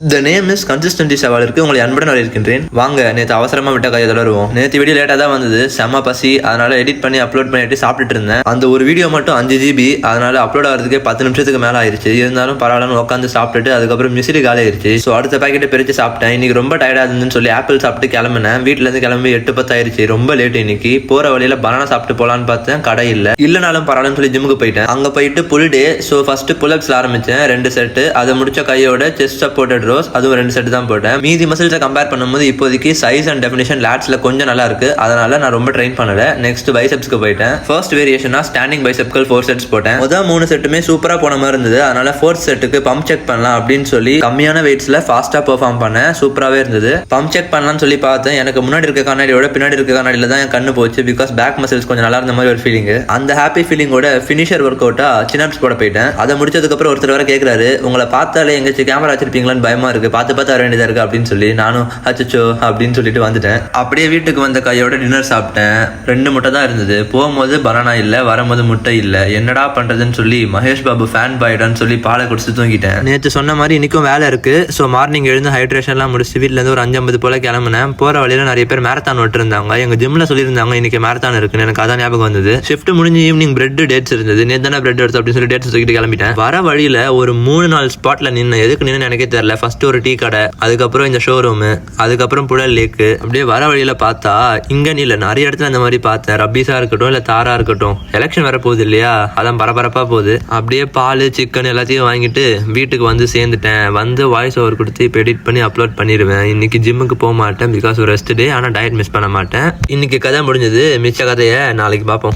The name is consistency சவால் இருக்கு. உங்களை அன்புடன் வரவேற்கின்றேன். வாங்க நேற்று அவசரமா விட்ட கையை தொடருவோம். நேற்று வீடியோ லேட்டா தான் வந்தது, செம்ம பசி, அதனால எடிட் பண்ணி அப்லோட் பண்ணிட்டு சாப்பிட்டுட்டு இருந்தேன். அந்த ஒரு வீடியோ மட்டும் 5 GB, அதனால அப்லோட் ஆகிறதுக்கே 10 நிமிஷத்துக்கு மேல ஆயிருச்சு. இருந்தாலும் பரவாயில்லன்னு உட்காந்து சாப்பிட்டுட்டு அதுக்கப்புறம் மிசிறி காலி ஆயிருச்சு. ஸோ அடுத்த பேக்கெட்டை பிரிச்சு சாப்பிட்டேன். இன்னைக்கு ரொம்ப டயர்டா இருந்துன்னு சொல்லி ஆப்பிள் சாப்பிட்டு கிளம்பினேன். வீட்டுல இருந்து கிளம்பி 8:10 ஆயிருச்சு. ரொம்ப லேட் இன்னைக்கு. போற வழியில பனானா சாப்பிட்டு போலான்னு பார்த்தேன், கடை இல்லனாலும் பரவாயில்லன்னு சொல்லி ஜிம்முக்கு போயிட்டேன். அங்க போயிட்டு புல் டே. ஸோ ஃபர்ஸ்ட் புல்அப்ஸ்ல ஆரம்பிச்சேன் 2 செட்டு. அதை முடிச்ச கையோட செஸ்ட் சப்போர்ட்டட் ரோஸ், அதுவும் 2 செட் தான் போட்டேன். மீதி மசில்ஸை கம்பேர் பண்ணும்போது இப்போதைக்கு சைஸ் அண்ட் டெஃபினிஷன் லேட்ஸ்ல கொஞ்சம் நல்லா இருக்கு. அதனால நான் ரொம்ப ட்ரெயின் பண்ணல. நெக்ஸ்ட் பைசெப்ஸ்க்கு போயிட்டேன். ஃபர்ஸ்ட் வேரியேஷனா ஸ்டாண்டிங் பைசெப்கள் 4 செட்ஸ் போட்டேன். முதல் 3 செட்டுமே சூப்பரா போன மாதிரி இருந்தது. அதனால 4th செட்டுக்கு பம்ப் செக் பண்ணலாம் அப்படின்னு சொல்லி கம்மியான வெயிட்ஸ்ல ஃபாஸ்டா பெர்ஃபார்ம் பண்ணேன். சூப்பராவே இருந்தது. பம்ப் செக் பண்ணலாம்னு சொல்லி பார்த்தேன். எனக்கு முன்னாடி இருக்க கண்ணாடியோட பின்னாடி இருக்க கண்ணாடியில தான் என் கண்ணு போச்சு. பிகாஸ் பேக் மசில்ஸ் கொஞ்சம் நல்லா இருந்த மாதிரி ஒரு ஃபீலிங். அந்த ஹாப்பி ஃபீலிங்கோட ஃபினிஷர் ஒர்க் அவுட்டா சின்அப்ஸ் போட போயிட்டேன். அதை முடிச்சதுக்கு அப்புறம் ஒருத்தர் வர கேட்கிறாரு, உங்களை பார்த்தாலே எங்கேயாச்சும் கேமரா வச்சிருப்பீங்களான்னு பயமா இருக்கு, பார்த்து வர வேண்டியதா இருக்கு அப்படின்னு சொல்லி நானும் அச்சோ அப்படின்னு சொல்லிட்டு வந்துட்டேன். அப்படியே வீட்டுக்கு வந்த கையோட டின்னர் சாப்பிட்டேன். 2 முட்டை தான் இருந்தது. போகும்போது பனானா இல்ல, வரும்போது முட்டை இல்ல. என்னடா பண்றதுன்னு சொல்லி மகேஷ் பாபு ஃபேன் பாய்டான்னு சொல்லி பாலை குடிச்சு தூங்கிட்டேன். நேற்று சொன்ன மாதிரி இன்னைக்கும் வேலை இருக்கு. ஸோ மார்னிங் எழுந்து ஹைட்ரேஷன்லாம் முடிச்சு வீட்டுல இருந்து ஒரு 5:50 போல கிளம்புனேன். போற வழியில நிறைய பேர் மேரத்தான் விட்டு இருந்தாங்க. எங்க ஜிம்ல சொல்லியிருந்தாங்க இன்னைக்கு மேரத்தான் இருக்குன்னு. எனக்கு அதான் ஞாபகம் வந்தது. ஷிஃப்ட் முடிஞ்சு ஈவினிங் பிரெட் டேட்ஸ் இருந்தது. நேற்று தானே பிரெட் எடுத்து அப்படின்னு சொல்லி டேட்ஸ் தூக்கிட்டு கிளம்பிட்டேன். வர வழியில ஒரு 3-4 ஸ்பாட்ல நின்று, எதுக்கு நின்று எனக்கே தெரியல. ஃபர்ஸ்ட் ஒரு டீ கடை, அதுக்கப்புறம் இந்த ஷோரூம், அதுக்கப்புறம் புழல் லேக்கு. அப்படியே வர வழியில பார்த்தா இங்க இல்ல, நிறைய இடத்துல இந்த மாதிரி பார்த்தேன். ரப்பீஸா இருக்கட்டும் இல்ல தாரா இருக்கட்டும். எலெக்ஷன் வர போகுது இல்லையா, அதான் பரபரப்பா போகுது. அப்படியே பால் சிக்கன் எல்லாத்தையும் வாங்கிட்டு வீட்டுக்கு வந்து சேர்ந்துட்டேன். வந்து வாய்ஸ் ஓவர் கொடுத்து இப்போ எடிட் பண்ணி அப்லோட் பண்ணிடுவேன். இன்னைக்கு ஜிம்முக்கு போக மாட்டேன், பிகாஸ் ஒரு ரெஸ்ட் டே. ஆனா டயட் மிஸ் பண்ண மாட்டேன். இன்னைக்கு கதை முடிஞ்சது. மிச்ச கதையை நாளைக்கு பார்ப்போம்.